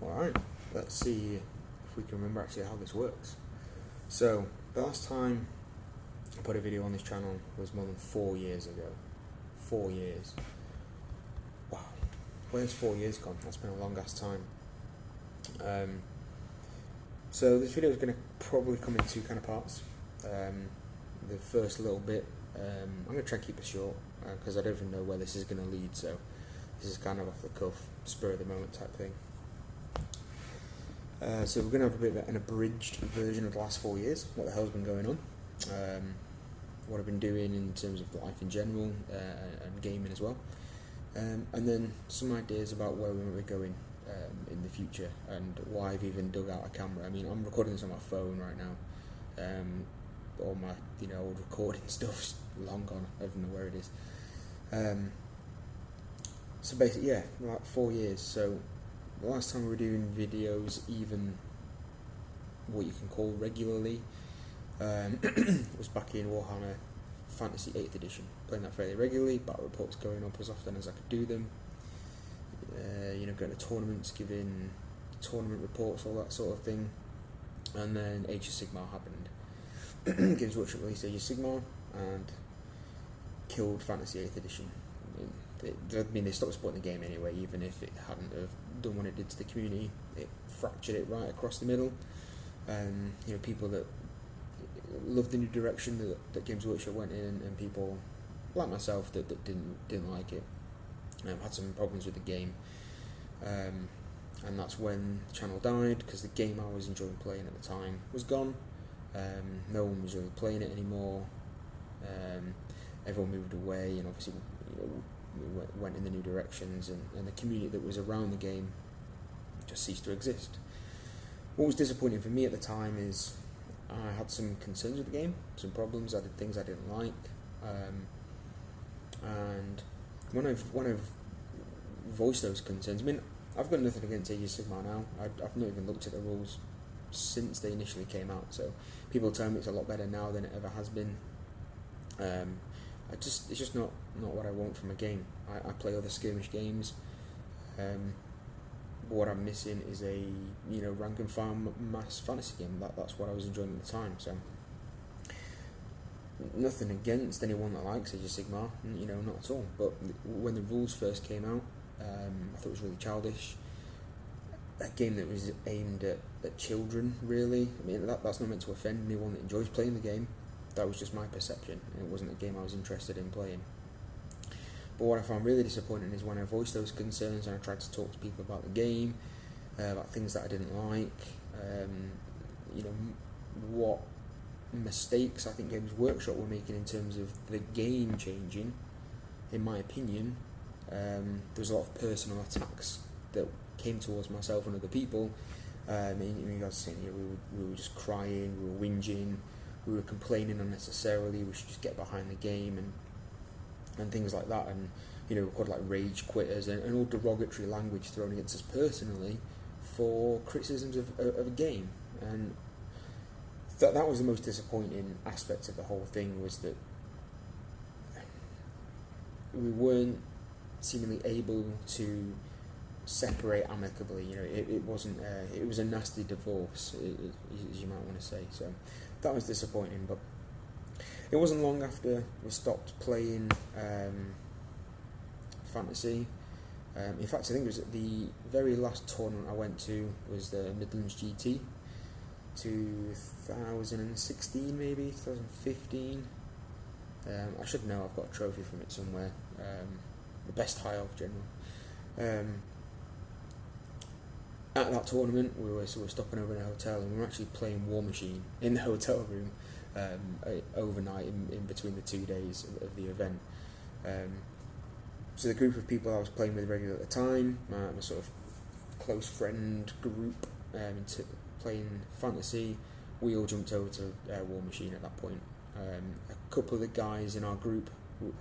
Alright, let's see if we can remember actually how this works. So, the last time I put a video on this channel was more than 4 years ago. 4 years. Wow. Where's 4 years gone? That's been a long ass time. So this video is going to probably come in two kind of parts. The first little bit, I'm going to try and keep it short because I don't even know where this is going to lead, so this is kind of off the cuff, spur of the moment type thing. So we're going to have a bit of an abridged version of the last 4 years, what the hell's been going on, what I've been doing in terms of life in general and gaming as well, and then some ideas about where we might be going in the future and why I've even dug out a camera. I mean, I'm recording this on my phone right now. All my old recording stuff's long gone. I don't know where it is. So basically, yeah, like 4 years. So the last time we were doing videos, even what you can call regularly, was back in Warhammer Fantasy 8th edition. Playing that fairly regularly, battle reports going up as often as I could do them. Going to tournaments, giving tournament reports, all that sort of thing. And then Age of Sigmar happened. Games Workshop released Age of Sigmar and killed Fantasy 8th edition. They stopped supporting the game anyway, even if it hadn't have done what it did to the community. It fractured it right across the middle. People that loved the new direction that Games Workshop went in, and people like myself that didn't like it. Had some problems with the game, and that's when the channel died, because the game I was enjoying playing at the time was gone. No one was really playing it anymore. Everyone moved away, and obviously we went in the new directions, and the community that was around the game just ceased to exist. What was disappointing for me at the time is I had some concerns with the game, some problems. I did things I didn't like, and when I've voiced those concerns, I mean, I've got nothing against Age of Sigmar now. I've not even looked at the rules since they initially came out, so people tell me it's a lot better now than it ever has been. It's just not what I want from a game. I play other skirmish games. But what I'm missing is a rank and file mass fantasy game. That's what I was enjoying at the time. So nothing against anyone that likes Age of Sigmar, not at all. But when the rules first came out, I thought it was really childish. A game that was aimed at children, really. I mean, that's not meant to offend anyone that enjoys playing the game. That was just my perception. It wasn't a game I was interested in playing. But what I found really disappointing is when I voiced those concerns and I tried to talk to people about the game, about things that I didn't like, what mistakes I think Games Workshop were making in terms of the game changing. In my opinion, there was a lot of personal attacks that came towards myself and other people. You guys saying we were just crying, we were whinging, we were complaining unnecessarily, we should just get behind the game and things like that, and we're called like rage quitters and all derogatory language thrown against us personally for criticisms of a game. And that was the most disappointing aspect of the whole thing, was that we weren't seemingly able to separate amicably. It wasn't. It was a nasty divorce, as you might want to say. So that was disappointing. But it wasn't long after we stopped playing fantasy. In fact, I think it was the very last tournament I went to was the Midlands GT, 2016 maybe, 2015. I should know. I've got a trophy from it somewhere. The best high elf general. At that tournament, we were stopping over in a hotel, and we were actually playing War Machine in the hotel room overnight in between the 2 days of the event. So the group of people I was playing with regularly at the time, my sort of close friend group into playing fantasy, we all jumped over to War Machine at that point. A couple of the guys in our group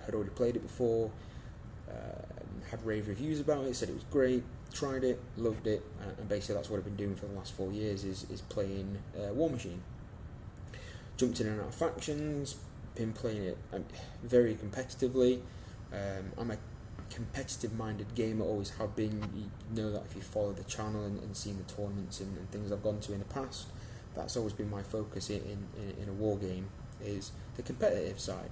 had already played it before, had rave reviews about it, said it was great, tried it, loved it, and basically that's what I've been doing for the last 4 years is playing War Machine. Jumped in and out of factions, been playing it very competitively. I'm a competitive-minded gamer, always have been. You know that if you follow the channel and seen the tournaments and things I've gone to in the past, that's always been my focus in a war game, is the competitive side.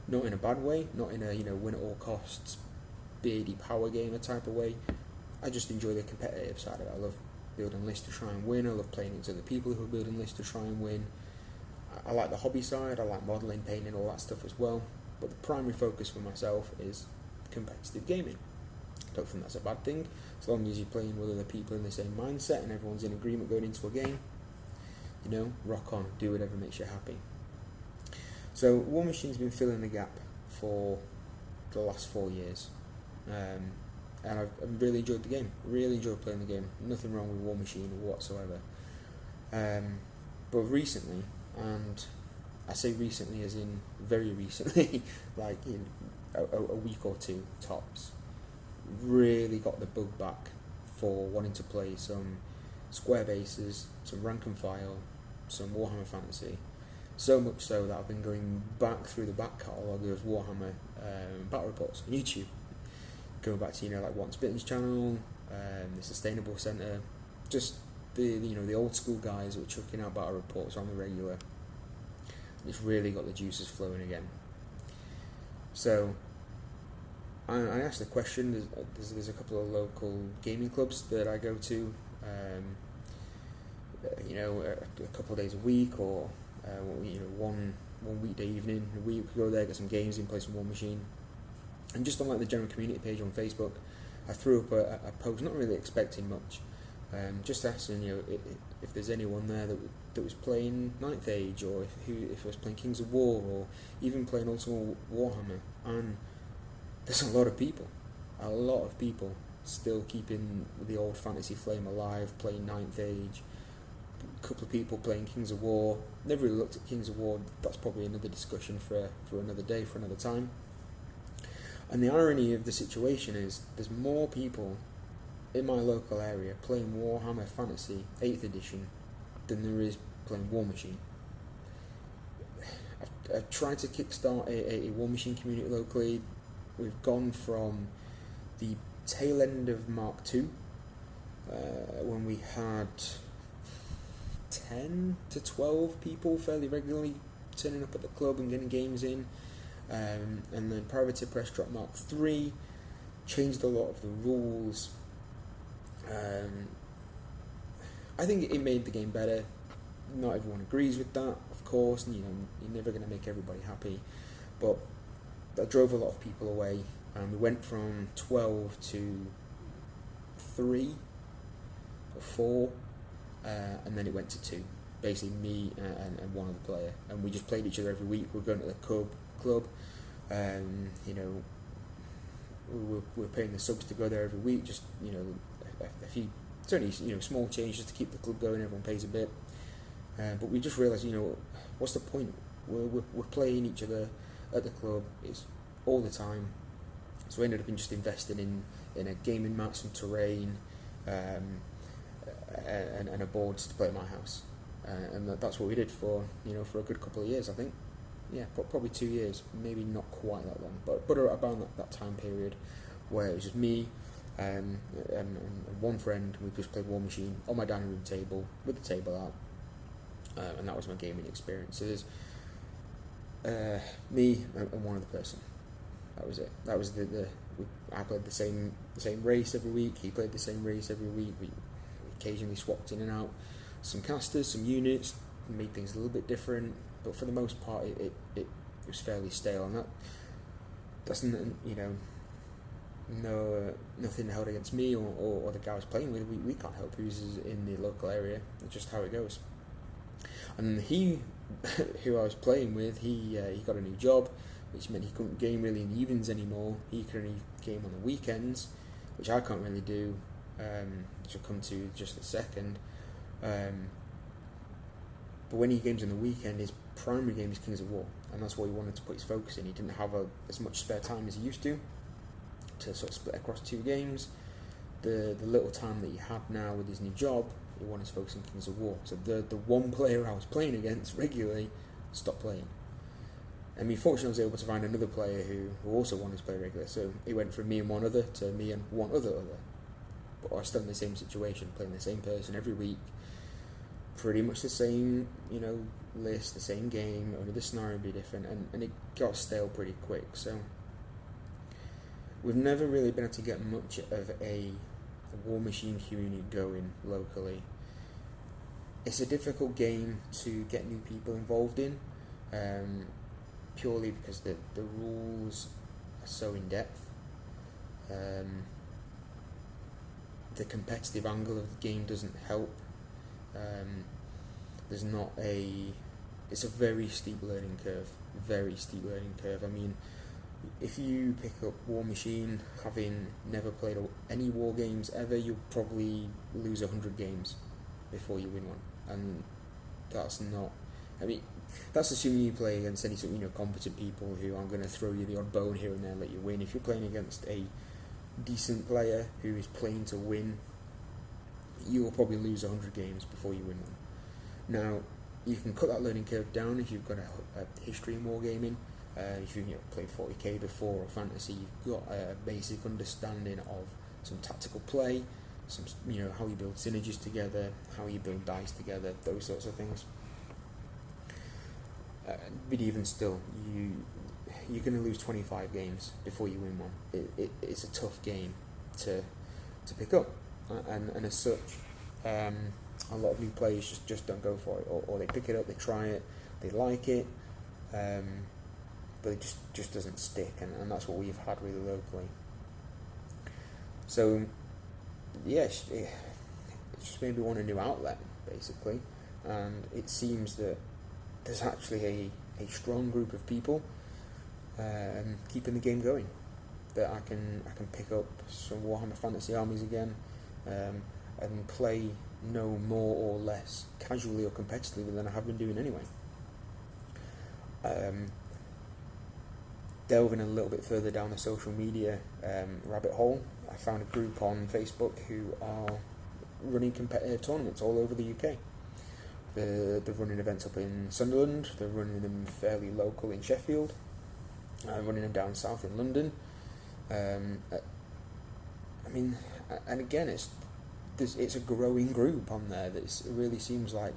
Not in a bad way, not in a win at all costs, beardy power gamer type of way. I just enjoy the competitive side of it. I love building lists to try and win. I love playing against other people who are building lists to try and win. I like the hobby side. I like modelling, painting, all that stuff as well. But the primary focus for myself is competitive gaming. I don't think that's a bad thing, as long as you're playing with other people in the same mindset and everyone's in agreement going into a game. Rock on, do whatever makes you happy. So War Machine's been filling the gap for the last 4 years, and I've really enjoyed the game. Really enjoyed playing the game. Nothing wrong with War Machine whatsoever. But recently, and I say recently as in very recently, like a week or two tops, really got the bug back for wanting to play some square bases, some rank and file, some Warhammer Fantasy. So much so that I've been going back through the back catalogue of Warhammer battle reports on YouTube. Going back to like Once Bitten's channel, the Sustainable Centre, just the old school guys who are chucking out battle reports on the regular. It's really got the juices flowing again. So I asked the question. There's a couple of local gaming clubs that I go to, a couple of days a week, or one weekday evening a week. We go there, get some games in, play some War Machine. And just on the general community page on Facebook, I threw up a post, not really expecting much, just asking if there's anyone there that was playing Ninth Age, or if it was playing Kings of War, or even playing Ultimate Warhammer. And there's a lot of people still keeping the old fantasy flame alive, playing Ninth Age. A couple of people playing Kings of War. Never really looked at Kings of War. That's probably another discussion for another day, for another time. And the irony of the situation is there's more people in my local area playing Warhammer Fantasy 8th edition than there is playing War Machine. I've tried to kickstart a War Machine community locally. We've gone from the tail end of Mark II, when we had 10 to 12 people fairly regularly turning up at the club and getting games in, and then Privateer Press dropped Mark III, changed a lot of the rules. I think it made the game better. Not everyone agrees with that, of course, and you're never going to make everybody happy, but that drove a lot of people away, and we went from 12 to 3 or 4, and then it went to 2. Basically me and one other player, and we just played each other every week. We were going to the club, we were paying the subs to go there every week. Just a few, it's only small changes to keep the club going. Everyone pays a bit, but we just realised what's the point? We're playing each other at the club. It's all the time. So we ended up just investing in a gaming mat, some terrain, and a board to play at my house. And that's what we did for a good couple of years, I think. Yeah, probably 2 years, maybe not quite that long, but around that time period, where it was just me and one friend. We just played War Machine on my dining room table with the table out, and that was my gaming experience. So there's me and one other person. That was it. That was I played the same race every week. He played the same race every week. We occasionally swapped in and out some casters, some units, made things a little bit different. But for the most part, it was fairly stale, and that's nothing held against me or the guy I was playing with. We can't help who's in the local area. It's just how it goes. And he, who I was playing with, he got a new job, which meant he couldn't game really in the evenings anymore. He could only game on the weekends, which I can't really do, which I'll come to just a second. But when he games on the weekend, his primary game is Kings of War, and that's what he wanted to put his focus in. He didn't have as much spare time as he used to sort of split across 2 games. The little time that he had now with his new job, he wanted to focus on Kings of War. So the one player I was playing against regularly stopped playing. I mean, fortunately, I was able to find another player who also wanted to play regular. So it went from me and one other to me and one other. But I was still in the same situation, playing the same person every week, pretty much the same, list, the same game, only the scenario would be different, and it got stale pretty quick. So we've never really been able to get much of a War Machine community going locally. It's a difficult game to get new people involved in, purely because the rules are so in depth. The competitive angle of the game doesn't help. It's a very steep learning curve. I mean, if you pick up War Machine, having never played any war games ever, you'll probably lose 100 games before you win one, and that's not. I mean, that's assuming you play against any sort of competent people who aren't going to throw you the odd bone here and there and let you win. If you're playing against a decent player who is playing to win, you will probably lose 100 games before you win one. Now, you can cut that learning curve down if you've got a history in wargaming. If you've played 40k before or fantasy, you've got a basic understanding of some tactical play, some how you build synergies together, how you build dice together, those sorts of things. But even still, you're going to lose 25 games before you win one. It's a tough game to pick up, and as such, a lot of new players just don't go for it, or they pick it up, they try it, they like it, but it just doesn't stick, and that's what we've had really locally. So, yes, it just made me want a new outlet, basically, and it seems that there's actually a strong group of people keeping the game going, that I can pick up some Warhammer Fantasy Armies again, and play no more or less casually or competitively than I have been doing anyway. Delving a little bit further down the social media rabbit hole, I found a group on Facebook who are running competitive tournaments all over the UK. They're running events up in Sunderland, they're running them fairly local in Sheffield, running them down south in London. I mean, and again, it's a growing group on there. It really seems like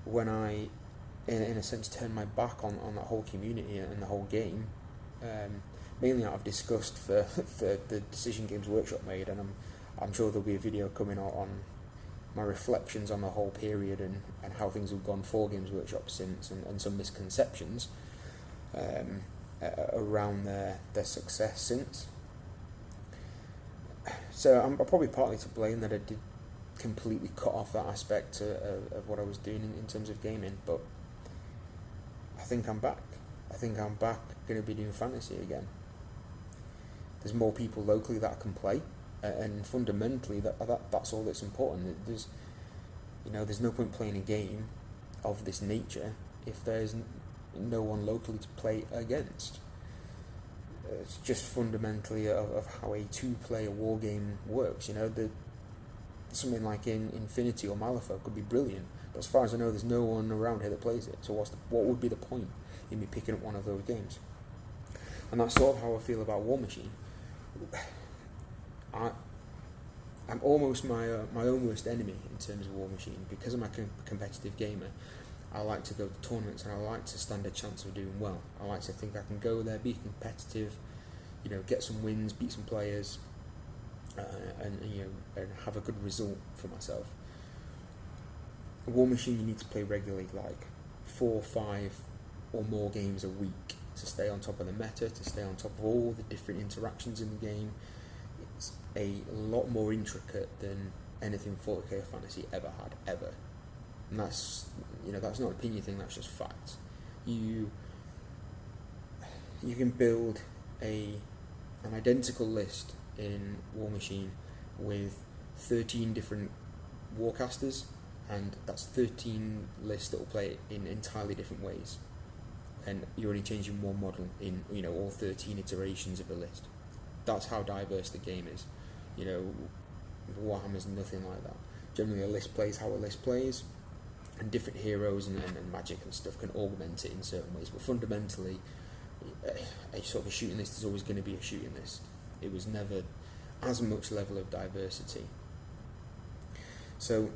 when I, in a sense, turn my back on that whole community and the whole game, mainly out of disgust for the Decision Games Workshop made, and I'm sure there'll be a video coming out on my reflections on the whole period and how things have gone for Games Workshop since, and some misconceptions around their success since. So I'm probably partly to blame that I did completely cut off that aspect of what I was doing in terms of gaming, but I think I'm back. Going to be doing fantasy again. There's more people locally that I can play, and fundamentally that's all that's important. There's no point playing a game of this nature if there's no one locally to play against. It's just fundamentally of how a 2-player war game works. Something like in Infinity or Malifaux could be brilliant, but as far as I know, there's no one around here that plays it. So what would be the point in me picking up one of those games? And that's sort of how I feel about War Machine. I'm almost my own worst enemy in terms of War Machine, because I'm a competitive gamer. I like to go to tournaments and I like to stand a chance of doing well. I like to think I can go there, be competitive, get some wins, beat some players, and have a good result for myself. War Machine, you need to play regularly, like 4, 5 or more games a week to stay on top of the meta, to stay on top of all the different interactions in the game. It's a lot more intricate than anything 40k or fantasy ever had, ever. And that's not an opinion thing, that's just fact. You can build an identical list in War Machine with 13 different warcasters, and that's 13 lists that will play in entirely different ways. And you're only changing one model in all 13 iterations of the list. That's how diverse the game is. Warhammer's nothing like that. Generally, a list plays how a list plays. and different heroes and magic and stuff can augment it in certain ways, but fundamentally, a sort of a shooting list is always going to be a shooting list. It was never as much level of diversity. So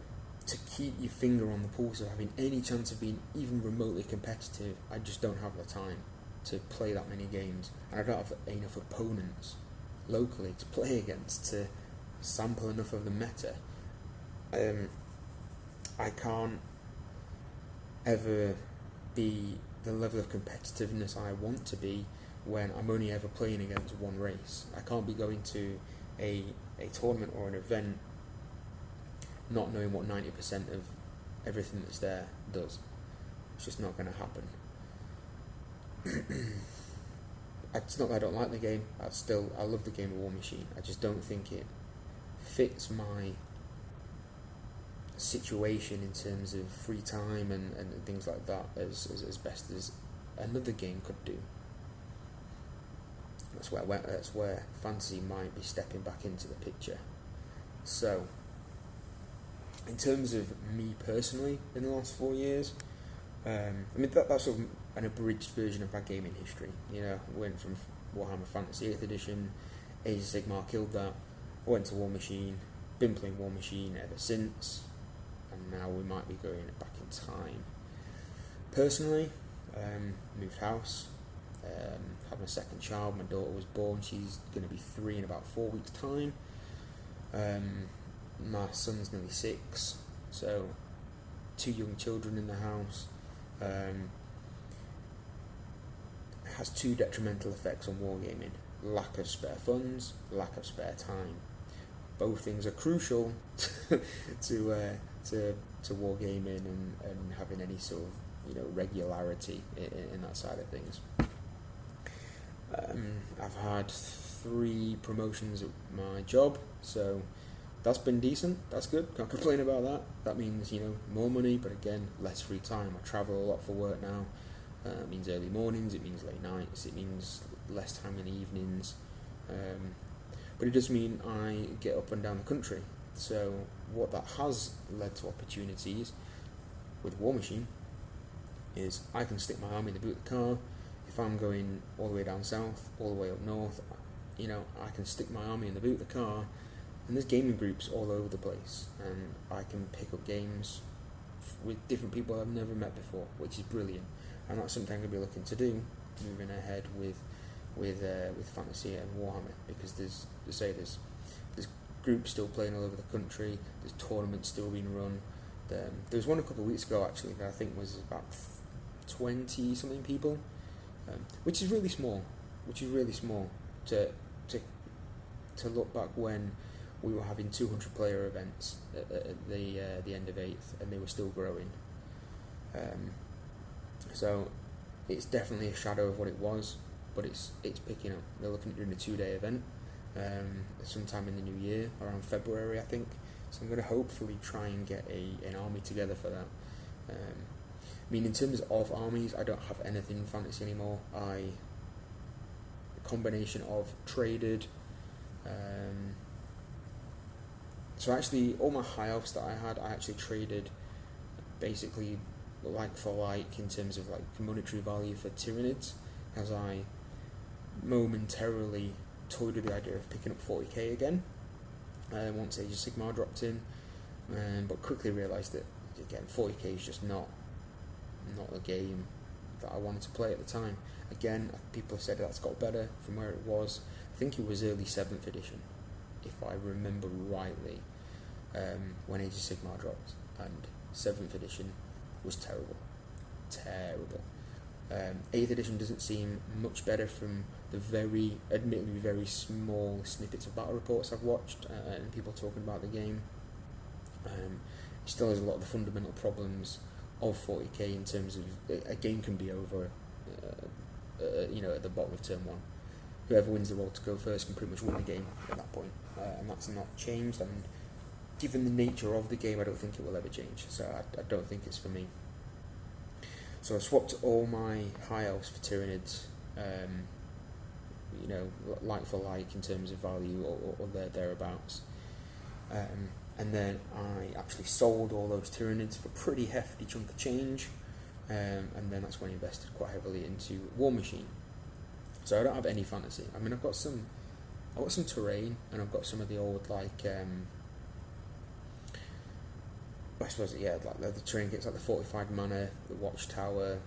to keep your finger on the pulse of having any chance of being even remotely competitive, I just don't have the time to play that many games, and I don't have enough opponents locally to play against to sample enough of the meta. I can't ever be the level of competitiveness I want to be when I'm only ever playing against one race. I can't be going to a tournament or an event not knowing what 90% of everything that's there does. It's just not going to happen. It's not that I don't like the game. I love the game of War Machine. I just don't think it fits my situation in terms of free time and things like that as best as another game could do. That's where fantasy might be stepping back into the picture. So, in terms of me personally in the last 4 years, that's sort of an abridged version of my gaming history. Went from Warhammer Fantasy 8th Edition, Age of Sigmar, killed that, I went to War Machine, been playing War Machine ever since, and now we might be going back in time. Personally, moved house, had my second child, my daughter was born, she's going to be 3 in about 4 weeks' time. My son's nearly 6, so 2 young children in the house. Has 2 detrimental effects on wargaming: lack of spare funds, lack of spare time. Both things are crucial to wargaming and having any sort of regularity in that side of things. I've had 3 promotions at my job, so that's been decent. That's good. Can't complain about that. That means more money, but again, less free time. I travel a lot for work now. It means early mornings. It means late nights. It means less time in the evenings. But it does mean I get up and down the country. So what that has led to opportunities with War Machine is I can stick my arm in the boot of the car. If I'm going all the way down south, all the way up north, I can stick my arm in the boot of the car, and there's gaming groups all over the place, and I can pick up games with different people I've never met before, which is brilliant. And that's something I'm going to be looking to do, moving ahead with Fantasy and Warhammer, because there's groups still playing all over the country. There's tournaments still being run. There was one a couple of weeks ago actually that I think was about 20 something people, which is really small. To look back when we were having 200 player events at the end of 8th, and they were still growing. So it's definitely a shadow of what it was, but it's picking up. They're looking at doing a 2-day event sometime in the new year, around February I think. So I'm going to hopefully try and get an army together for that. In terms of armies, I don't have anything in fantasy anymore. A combination of traded. So actually, all my high elves that I had, I actually traded basically like for like in terms of like monetary value for Tyranids, as I momentarily toyed with the idea of picking up 40k again once Age of Sigmar dropped in, but quickly realised that again 40k is just not a game that I wanted to play at the time. Again, people have said that's got better from where it was. I think it was early 7th edition, if I remember rightly, when Age of Sigmar dropped, and 7th edition was terrible. 8th edition doesn't seem much better from the admittedly very small snippets of battle reports I've watched and people talking about the game. It still has a lot of the fundamental problems of 40k in terms of a game can be over at the bottom of turn 1. Whoever wins the roll to go first can pretty much win the game at that point, and that's not changed, and given the nature of the game I don't think it will ever change, so I don't think it's for me. So I swapped all my high elves for Tyranids, like for like in terms of value or thereabouts. and then I actually sold all those Tyranids for a pretty hefty chunk of change, and then that's when I invested quite heavily into War Machine. So I don't have any fantasy. I mean, I've got some terrain, and I've got some of the old, like, I suppose, yeah, like the trinkets, like the fortified manor, the watchtower,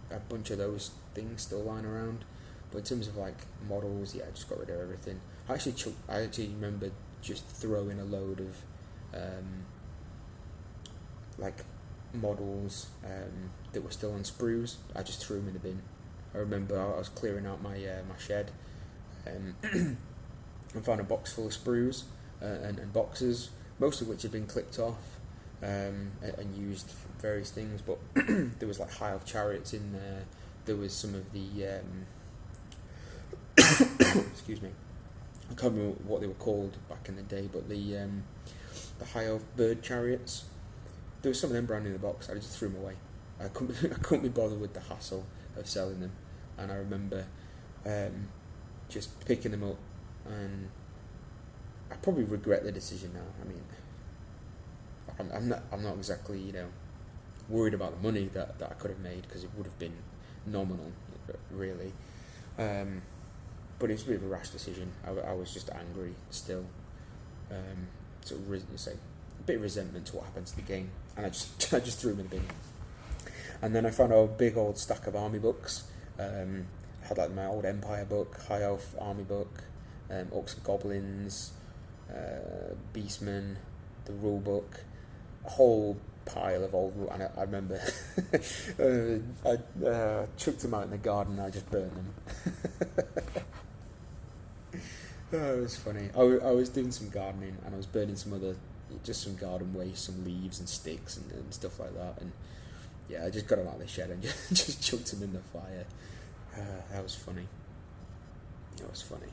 a bunch of those things still lying around. But in terms of like models, yeah, I just got rid of everything. I actually remember just throwing a load of like models that were still on sprues. I just threw them in the bin. I remember I was clearing out my my shed and found a box full of sprues and boxes, most of which had been clipped off and used for various things. But there was like High Elf chariots in there. There was some of the excuse me, I can't remember what they were called back in the day, but the High Elf bird chariots. There was some of them brand new in the box. I just threw them away. I couldn't be bothered with the hassle of selling them, and I remember just picking them up, and I probably regret the decision now. I mean, I'm not exactly worried about the money that I could have made, because it would have been nominal, really. But it was a bit of a rash decision. I was just angry still, sort of say a bit of resentment to what happened to the game, and I just threw them in the bin. And then I found a big old stack of army books. I had like my old Empire book, High Elf army book, Orcs and Goblins, Beastmen, the rule book, a whole pile of old, and I remember I chucked them out in the garden and I just burned them. Oh, it was funny. I was doing some gardening and I was burning just some garden waste, some leaves and sticks and stuff like that, and yeah, I just got them out of the shed and just chucked them in the fire. That was funny. It was funny.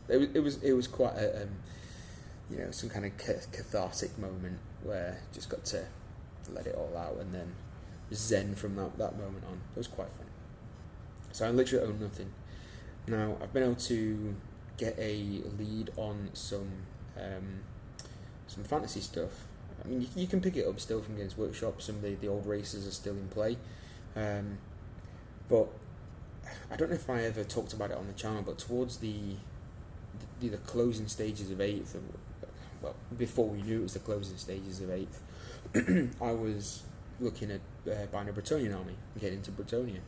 It was quite a some kind of cathartic moment where I just got to let it all out and then zen from that moment on. It was quite funny. So I literally own nothing. Now I've been able to get a lead on some fantasy stuff. I mean, you can pick it up still from Games Workshop. Some of the old races are still in play, but I don't know if I ever talked about it on the channel. But towards the closing stages of 8th, well, before we knew it was the closing stages of 8th, I was looking at buying a Bretonnian army and getting into Bretonnia.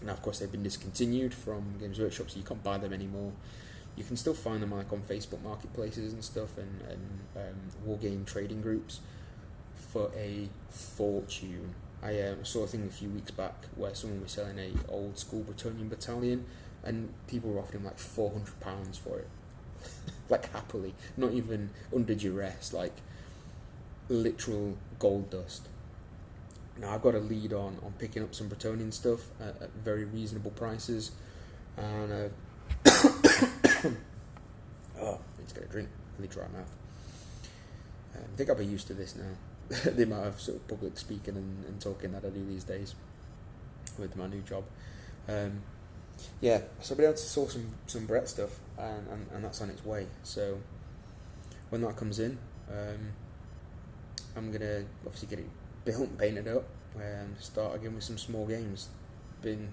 Now, of course, they've been discontinued from Games Workshop, so you can't buy them anymore. You can still find them like on Facebook marketplaces and stuff, and wargame trading groups for a fortune. I saw a thing a few weeks back where someone was selling a old school Bretonnian battalion, and people were offering like £400 for it, like happily, not even under duress, like literal gold dust. Now I've got a lead on picking up some Bretonnian stuff at very reasonable prices, and oh, I need to get a drink. Really dry mouth. I think I'll be used to this now. The amount of sort of public speaking and talking that I do these days with my new job. Yeah, so I'll be able to source some Brett stuff, and that's on its way. So when that comes in, I'm gonna obviously get it built and painted up, and start again with some small games. Been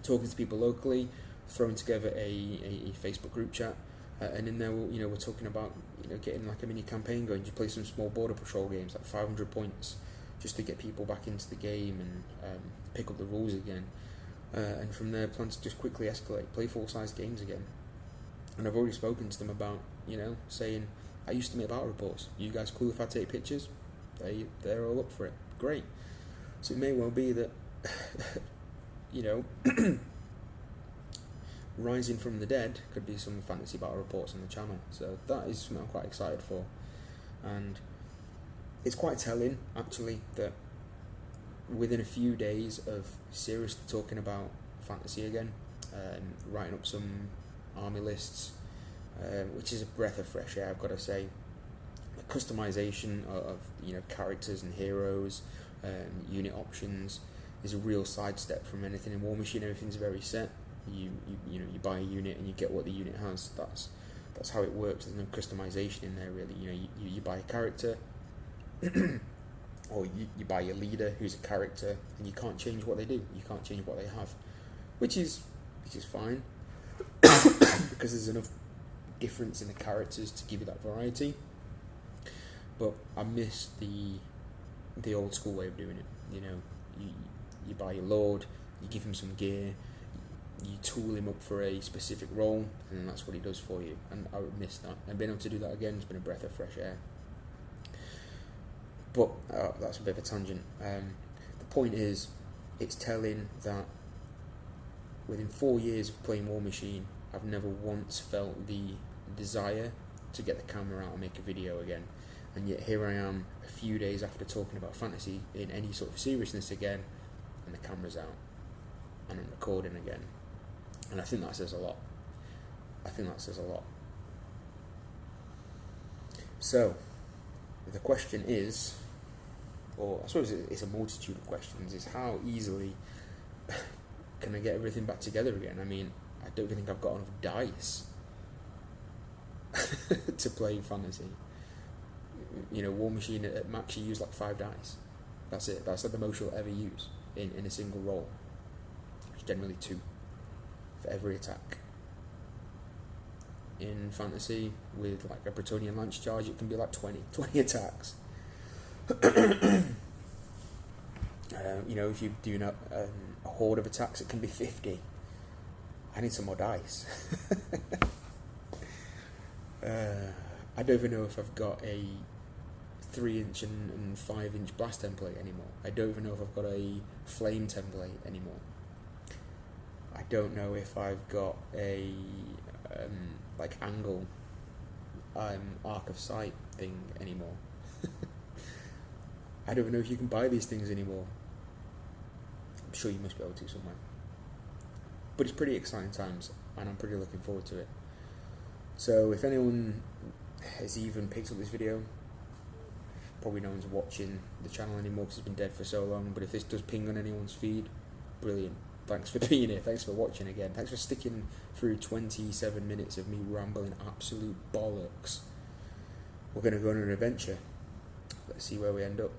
talking to people locally, throwing together a Facebook group chat, and in there we're talking about getting like a mini campaign going to play some small border patrol games like 500 points, just to get people back into the game and pick up the rules again, and from there plan to just quickly escalate, play full-size games again. And I've already spoken to them about saying I used to make battle reports, you guys cool if I take pictures? They're all up for it. Great. So it may well be that Rising from the Dead could be some fantasy battle reports on the channel. So that is something I'm quite excited for. And it's quite telling, actually, that within a few days of seriously talking about fantasy again, writing up some army lists, which is a breath of fresh air, I've got to say. The customization of characters and heroes, unit options is a real sidestep from anything in War Machine. Everything's very set. You buy a unit and you get what the unit has. that's how it works. There's no customization in there really. You know, you buy a character, or you buy your leader who's a character, and you can't change what they do. You can't change what they have, which is fine because there's enough difference in the characters to give you that variety. But I miss the old school way of doing it. You know, you buy your lord, you give him some gear, you tool him up for a specific role, and that's what he does for you. And I would miss that. And being able to do that again has been a breath of fresh air. But that's a bit of a tangent. The point is, it's telling that within 4 years of playing War Machine, I've never once felt the desire to get the camera out and make a video again. And yet here I am a few days after talking about fantasy in any sort of seriousness again, and the camera's out and I'm recording again. And I think that says a lot. So the question is, or I suppose it's a multitude of questions, is how easily can I get everything back together again? I mean, I don't think I've got enough dice to play fantasy. You know, War Machine at max, you use like 5 dice. That's it. That's like the most you'll ever use in a single roll. It's generally 2 for every attack. In fantasy, with like a Bretonnian Lance Charge, it can be like 20 attacks. You know, if you're doing a horde of attacks, it can be 50. I need some more dice. I don't even know if I've got a 3-inch and 5-inch blast template anymore. I don't even know if I've got a flame template anymore. I don't know if I've got a like angle arc of sight thing anymore. I don't even know if you can buy these things anymore. I'm sure you must be able to somewhere. But it's pretty exciting times, and I'm pretty looking forward to it. So if anyone has even picked up this video, probably no one's watching the channel anymore because it's been dead for so long, but if this does ping on anyone's feed, brilliant. Thanks for being here, thanks for watching again, thanks for sticking through 27 minutes of me rambling absolute bollocks. We're going to go on an adventure. Let's see where we end up.